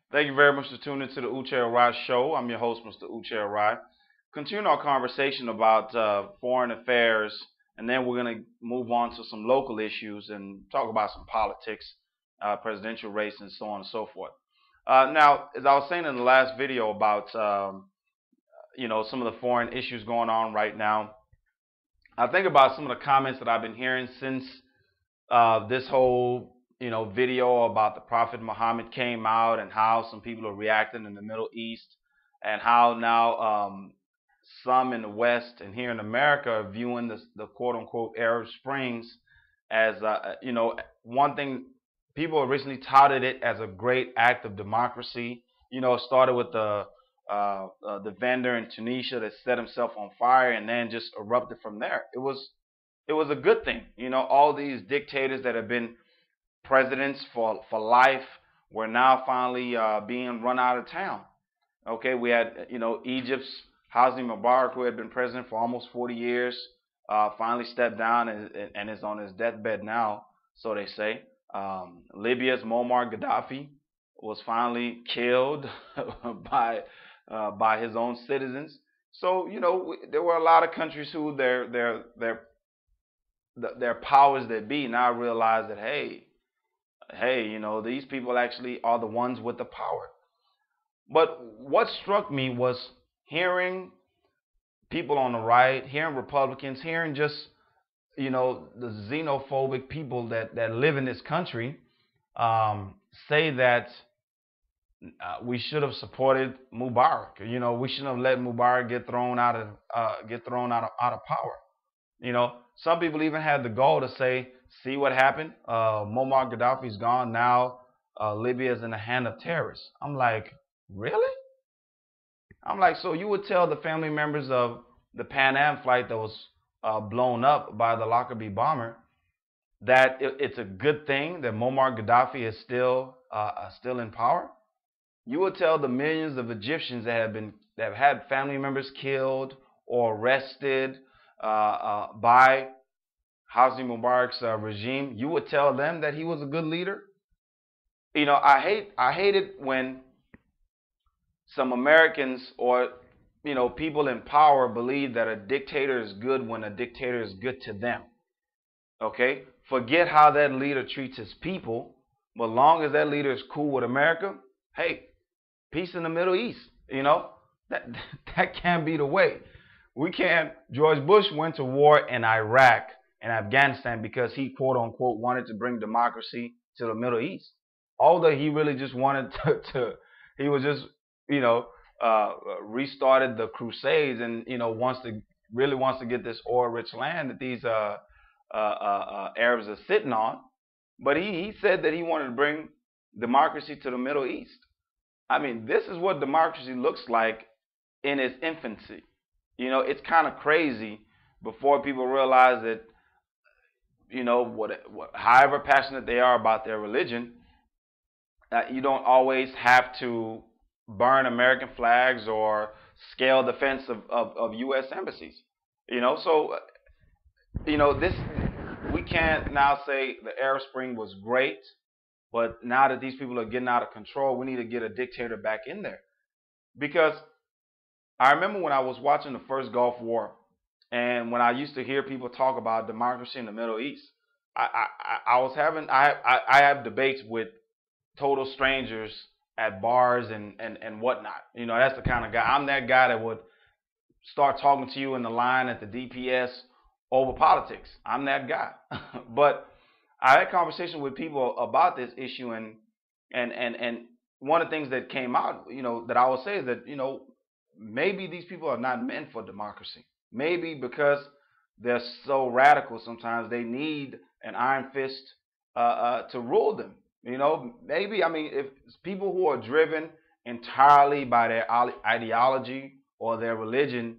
Thank you very much for tuning into the Uche Rai Show. I'm your host, Mr. Uche Rai. Continuing our conversation about foreign affairs, and then we're going to move on to some local issues and talk about some politics, presidential race, and so on and so forth. Now, as I was saying in the last video about some of the foreign issues going on right now, I think about some of the comments that I've been hearing since this whole video about the Prophet Muhammad came out, and how some people are reacting in the Middle East, and how now some in the West and here in America are viewing the quote unquote Arab Springs as one thing. People originally touted it as a great act of democracy. It started with the vendor in Tunisia that set himself on fire and then just erupted from there. It was a good thing. All these dictators that have been presidents for life were now finally being run out of town. Okay, we had Egypt's Hosni Mubarak, who had been president for almost 40 years, finally stepped down and is on his deathbed now, so they say. Libya's Muammar Gaddafi was finally killed by his own citizens. So there were a lot of countries who their powers that be now realize that hey, these people actually are the ones with the power. But what struck me was hearing people on the right, hearing Republicans, hearing just the xenophobic people that live in this country say that we should have supported Mubarak. We shouldn't have let Mubarak get thrown out of power. Some people even had the goal to say, see what happened? Muammar Gaddafi's gone. Now Libya is in the hand of terrorists. I'm like, really? I'm like, so you would tell the family members of the Pan Am flight that was blown up by the Lockerbie bomber that it's a good thing that Muammar Gaddafi is still in power? You would tell the millions of Egyptians that have had family members killed or arrested by Hosni Mubarak's regime, you would tell them that he was a good leader? I hate it when some Americans or people in power believe that a dictator is good when a dictator is good to them. Okay? Forget how that leader treats his people, but long as that leader is cool with America, hey, peace in the Middle East. That can't be the way. We can't. George Bush went to war in Iraq and Afghanistan because he quote unquote wanted to bring democracy to the Middle East. Although he really just wanted he was just restarted the Crusades and really wants to get this oil-rich land that these Arabs are sitting on. But he said that he wanted to bring democracy to the Middle East. I mean, this is what democracy looks like in its infancy. It's kind of crazy before people realize that, however passionate they are about their religion, you don't always have to burn American flags or scale the fence of U.S. embassies. So, this, we can't now say the Arab Spring was great, but now that these people are getting out of control, we need to get a dictator back in there. Because I remember when I was watching the first Gulf War, and when I used to hear people talk about democracy in the Middle East, I have debates with total strangers at bars and whatnot. That's the kind of guy. I'm that guy that would start talking to you in the line at the DPS over politics. I'm that guy. But I had conversations with people about this issue, and one of the things that came out, that I would say is that, maybe these people are not meant for democracy. Maybe because they're so radical sometimes they need an iron fist to rule them. Maybe, if people who are driven entirely by their ideology or their religion,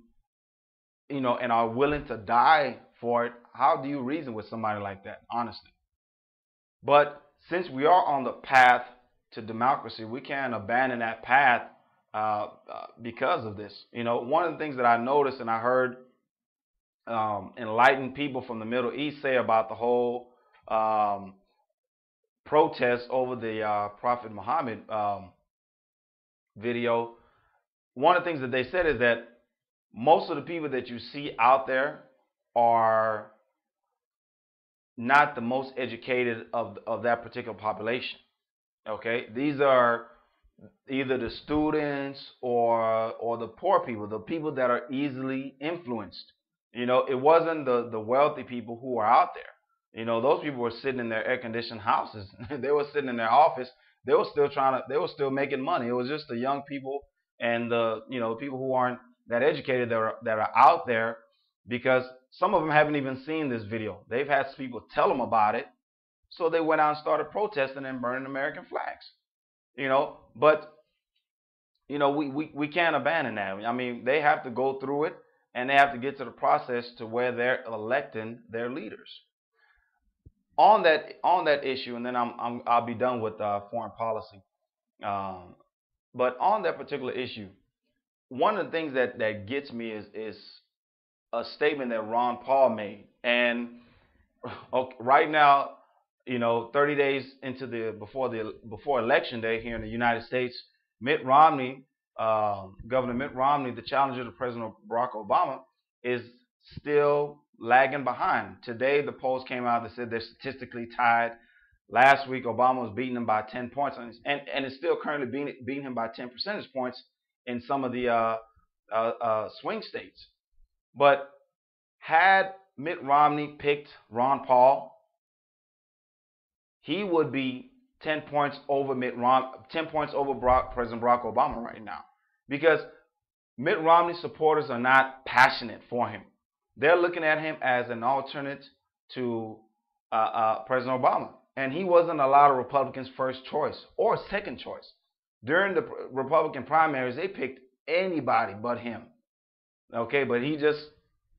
and are willing to die for it, how do you reason with somebody like that, honestly? But since we are on the path to democracy, we can't abandon that path because of this. One of the things that I noticed and I heard enlightened people from the Middle East say about the whole protest over the Prophet Muhammad, video, one of the things that they said is that most of the people that you see out there are not the most educated of that particular population. Okay, these are either the students or the poor people, the people that are easily influenced. It wasn't the wealthy people who are out there. Those people were sitting in their air conditioned houses. They were sitting in their office. They were still making money. It was just the young people and the people who aren't that educated that are out there, because some of them haven't even seen this video. They've had people tell them about it, so they went out and started protesting and burning American flags. But we can't abandon that. I mean, they have to go through it, and they have to get to the process to where they're electing their leaders. On that issue, and then I'll be done with foreign policy. But on that particular issue, one of the things that gets me is a statement that Ron Paul made. And right now, 30 days into before election day here in the United States, Mitt Romney, Governor Mitt Romney, the challenger to President Barack Obama, is still lagging behind. Today, the polls came out that said they're statistically tied. Last week, Obama was beating him by 10 points, and is still currently beating him by 10 percentage points in some of the swing states. But had Mitt Romney picked Ron Paul, he would be 10 points over President Barack Obama right now, because Mitt Romney's supporters are not passionate for him. They're looking at him as an alternate to President Obama, and he wasn't a lot of Republicans' first choice or second choice. During the Republican primaries, they picked anybody but him. Okay, but he just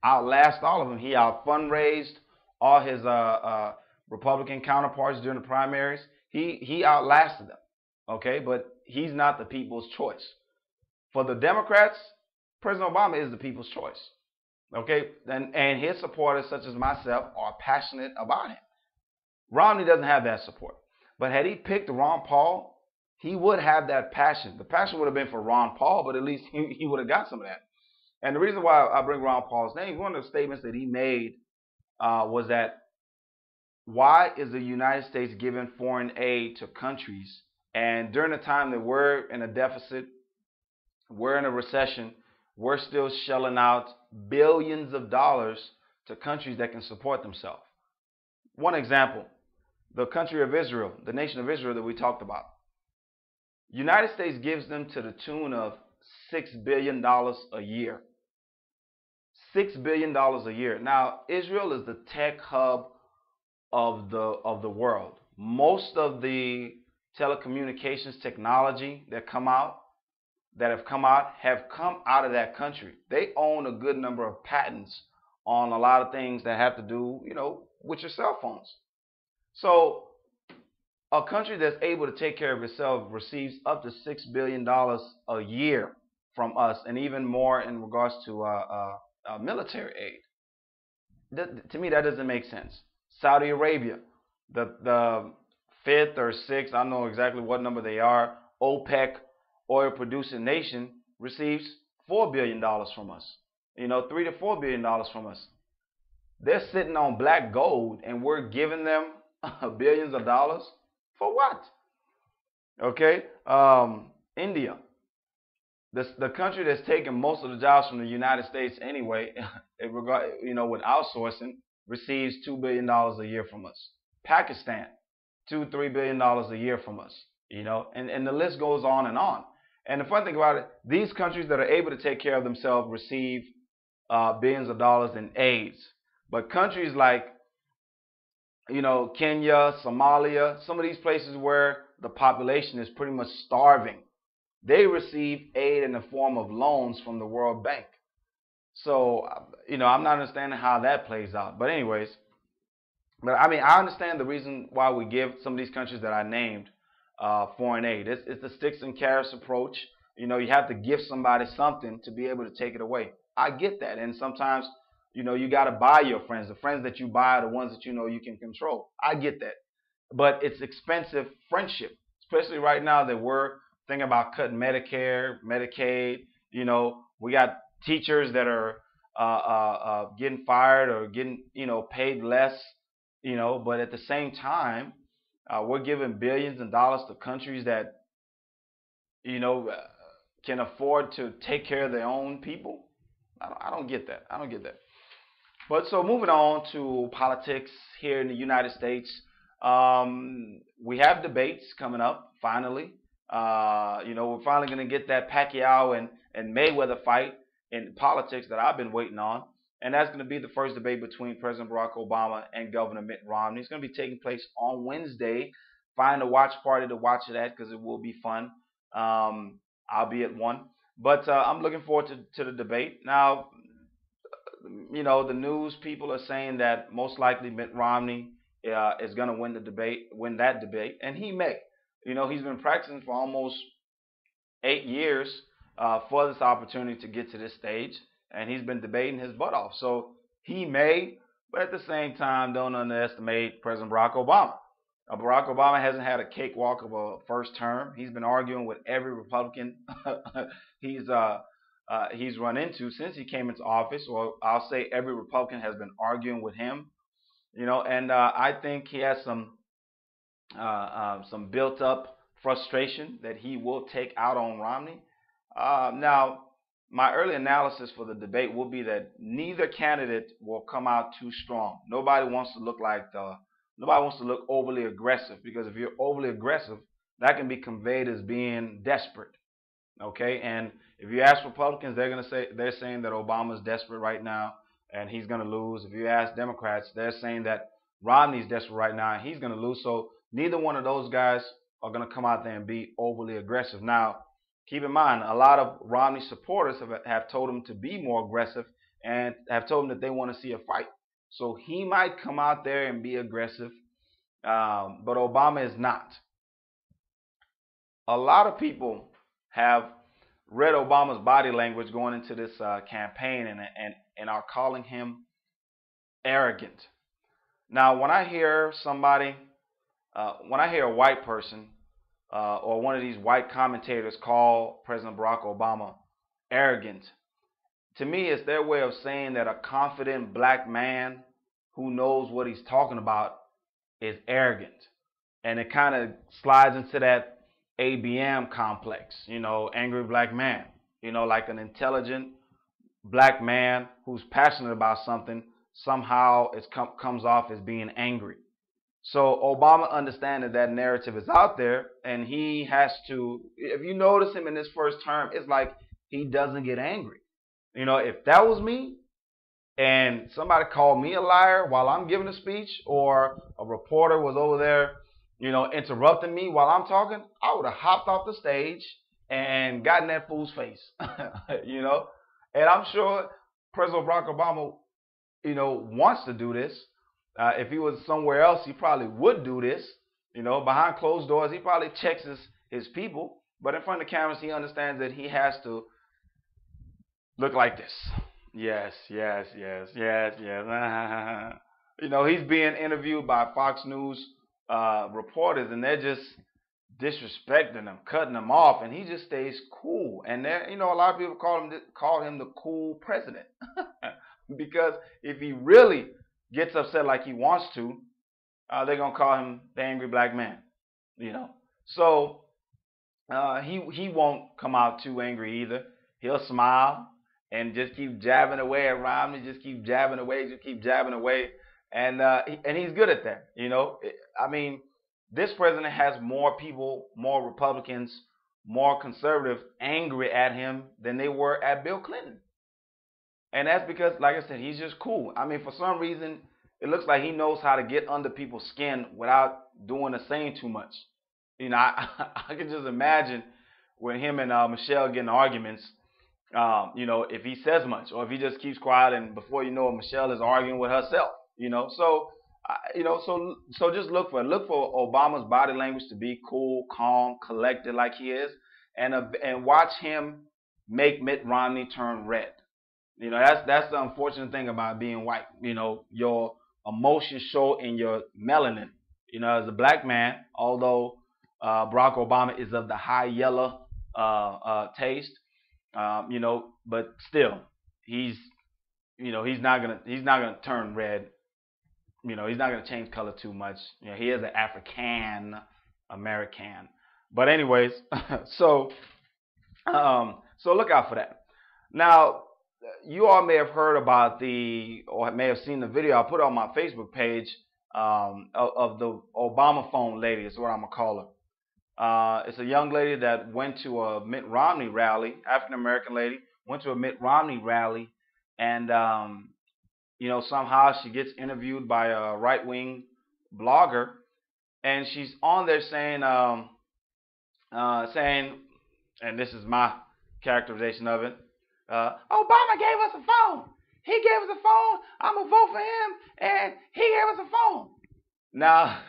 outlasted all of them. He out fundraised all his Republican counterparts during the primaries. He outlasted them. Okay, but he's not the people's choice. For the Democrats, President Obama is the people's choice. Okay, and his supporters, such as myself, are passionate about him. Romney doesn't have that support. But had he picked Ron Paul, he would have that passion. The passion would have been for Ron Paul, but at least he would have got some of that. And the reason why I bring Ron Paul's name, one of the statements that he made was that, why is the United States giving foreign aid to countries, and during the time that we're in a deficit, we're in a recession, we're still shelling out billions of dollars to countries that can support themselves? One example, the country of Israel, the nation of Israel that we talked about. United States gives them to the tune of $6 billion a year. $6 billion a year. Now, Israel is the tech hub of the world. Most of the telecommunications technology that have come out have come out of that country. They own a good number of patents on a lot of things that have to do, with your cell phones. So a country that's able to take care of itself receives up to $6 billion a year from us, and even more in regards to military aid. To me, that doesn't make sense. Saudi Arabia, the fifth or sixth, I don't know exactly what number they are, OPEC oil producing nation, receives $4 billion from us. $3 to $4 billion from us. They're sitting on black gold, and we're giving them billions of dollars for what? Okay, India, the country that's taking most of the jobs from the United States anyway, with outsourcing, receives $2 billion a year from us. Pakistan, $2-3 billion a year from us. And the list goes on and on. And the fun thing about it, these countries that are able to take care of themselves receive billions of dollars in aids. But countries like, Kenya, Somalia, some of these places where the population is pretty much starving, they receive aid in the form of loans from the World Bank. So, I'm not understanding how that plays out. But anyways, I understand the reason why we give some of these countries that I named foreign aid. It's the sticks and carrots approach. You have to give somebody something to be able to take it away. I get that. And sometimes, you got to buy your friends. The friends that you buy are the ones that you can control. I get that. But it's expensive friendship, especially right now that we're thinking about cutting Medicare, Medicaid. We got teachers that are getting fired or getting paid less. But at the same time, we're giving billions of dollars to countries that you know can afford to take care of their own people. I don't get that. I don't get that. But so moving on to politics here in the United States, we have debates coming up finally. We're finally going to get that Pacquiao and Mayweather fight in politics that I've been waiting on. And that's going to be the first debate between President Barack Obama and Governor Mitt Romney. It's going to be taking place on Wednesday. Find a watch party to watch it at because it will be fun. I'll be at one. But I'm looking forward to the debate. Now, the news people are saying that most likely Mitt Romney is going to win that debate, and he may. He's been practicing for almost 8 years for this opportunity to get to this stage, and he's been debating his butt off. So he may, but at the same time, don't underestimate President Barack Obama. Barack Obama hasn't had a cakewalk of a first term. He's been arguing with every Republican he's run into since he came into office, or I'll say every Republican has been arguing with him. And I think he has some built-up frustration that he will take out on Romney. Now, my early analysis for the debate will be that neither candidate will come out too strong. Nobody wants to look overly aggressive, because if you're overly aggressive, that can be conveyed as being desperate. Okay, and if you ask Republicans, they're saying that Obama's desperate right now and he's going to lose. If you ask Democrats, they're saying that Romney's desperate right now and he's going to lose. So neither one of those guys are going to come out there and be overly aggressive. Now, keep in mind, a lot of Romney supporters have told him to be more aggressive and have told him that they want to see a fight. So he might come out there and be aggressive, but Obama is not. A lot of people have read Obama's body language going into this campaign and are calling him arrogant. Now, when I hear a white person or one of these white commentators call President Barack Obama arrogant, to me, it's their way of saying that a confident black man who knows what he's talking about is arrogant. And it kind of slides into that ABM complex, angry black man, like an intelligent black man who's passionate about something, somehow it comes off as being angry. So Obama understands that narrative is out there, and he has to, if you notice him in this first term, it's like he doesn't get angry. If that was me and somebody called me a liar while I'm giving a speech, or a reporter was over there, interrupting me while I'm talking, I would have hopped off the stage and gotten that fool's face, And I'm sure President Barack Obama, wants to do this. If he was somewhere else, he probably would do this. Behind closed doors, he probably checks his people. But in front of the cameras, he understands that he has to look like this. Yes. He's being interviewed by Fox News reporters, and they're just disrespecting him, cutting him off, and he just stays cool. And a lot of people call him the cool president because if he really gets upset like he wants to, they're gonna call him the angry black man. So he won't come out too angry either. He'll smile and just keep jabbing away at Romney, just keep jabbing away, and he's good at that. This president has more people, more Republicans, more conservatives angry at him than they were at Bill Clinton. And that's because, like I said, he's just cool. For some reason, it looks like he knows how to get under people's skin without doing or saying too much. I can just imagine when him and Michelle get in arguments, if he says much or if he just keeps quiet, and before you know it, Michelle is arguing with herself. So just look for Obama's body language to be cool, calm, collected like he is, and watch him make Mitt Romney turn red. That's the unfortunate thing about being white. Your emotions show in your melanin. As a black man, although Barack Obama is of the high yellow taste. But still, he's he's not gonna turn red. He's not gonna change color too much. He is an African American. But anyways, so so look out for that. Now, you all may have heard about or may have seen the video I put on my Facebook page of the Obama phone lady. Is what I'm gonna call her. It's a young lady that went to a Mitt Romney rally, African American lady, went to a Mitt Romney rally, and somehow she gets interviewed by a right-wing blogger, and she's on there saying, and this is my characterization of it. Obama gave us a phone. He gave us a phone. I'm gonna vote for him, and he gave us a phone. Now,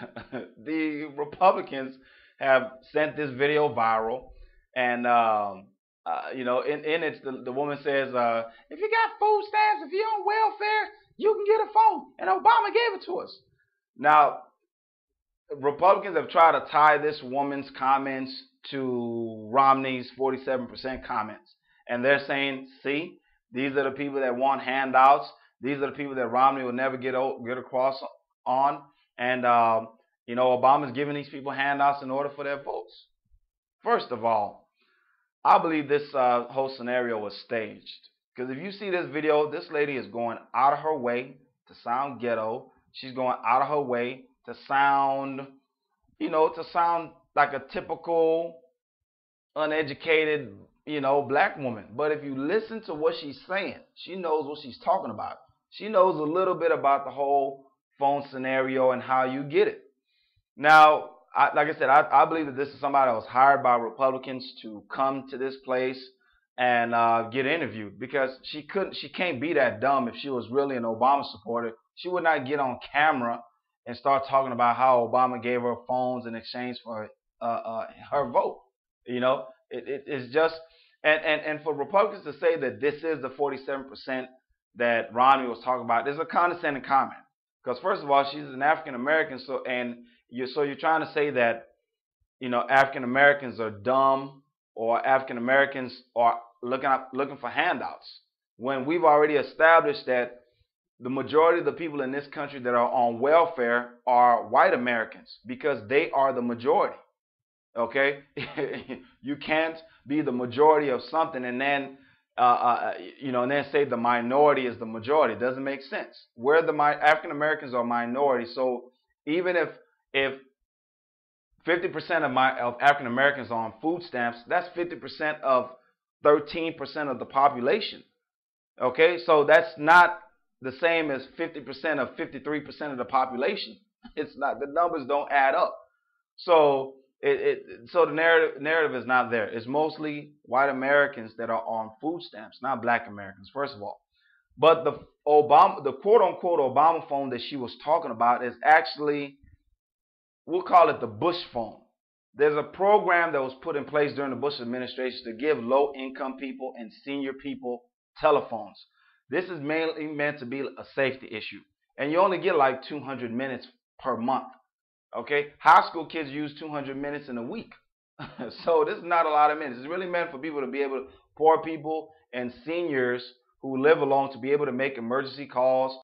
the Republicans have sent this video viral, and in it, the woman says, if you got food stamps, if you're on welfare, you can get a phone, and Obama gave it to us. Now, Republicans have tried to tie this woman's comments to Romney's 47% comments, and they're saying, see, these are the people that want handouts. These are the people that Romney will never get across on, and Obama's giving these people handouts in order for their votes. First of all, I believe this whole scenario was staged. Because if you see this video, this lady is going out of her way to sound ghetto. She's going out of her way to sound, like a typical uneducated, black woman. But if you listen to what she's saying, she knows what she's talking about. She knows a little bit about the whole phone scenario and how you get it. Now, like I said, I believe that this is somebody that was hired by Republicans to come to this place and get interviewed, because she can't be that dumb. If she was really an Obama supporter, she would not get on camera and start talking about how Obama gave her phones in exchange for her vote. It's just, and for Republicans to say that this is the 47% that Romney was talking about, there's a condescending comment. Because first of all, she's an African American, so you're trying to say that African Americans are dumb, or African Americans are looking for handouts, when we've already established that the majority of the people in this country that are on welfare are white Americans, because they are the majority. Okay, you can't be the majority of something and then and then say the minority is the majority. It doesn't make sense. African Americans are minority, so even if 50% of African Americans are on food stamps, that's 50% of 13% of the population. Okay, so that's not the same as 50% of 53% of the population. It's not. The numbers don't add up. So so the narrative is not there. It's mostly white Americans that are on food stamps, not black Americans, first of all. But the quote unquote Obama phone that she was talking about is actually, we'll call it the Bush phone. There's a program that was put in place during the Bush administration to give low income people and senior people telephones. This is mainly meant to be a safety issue. And you only get like 200 minutes per month. Okay, high school kids use 200 minutes in a week. So this is not a lot of minutes. It's really meant for people to be able to, poor people and seniors who live alone, to be able to make emergency calls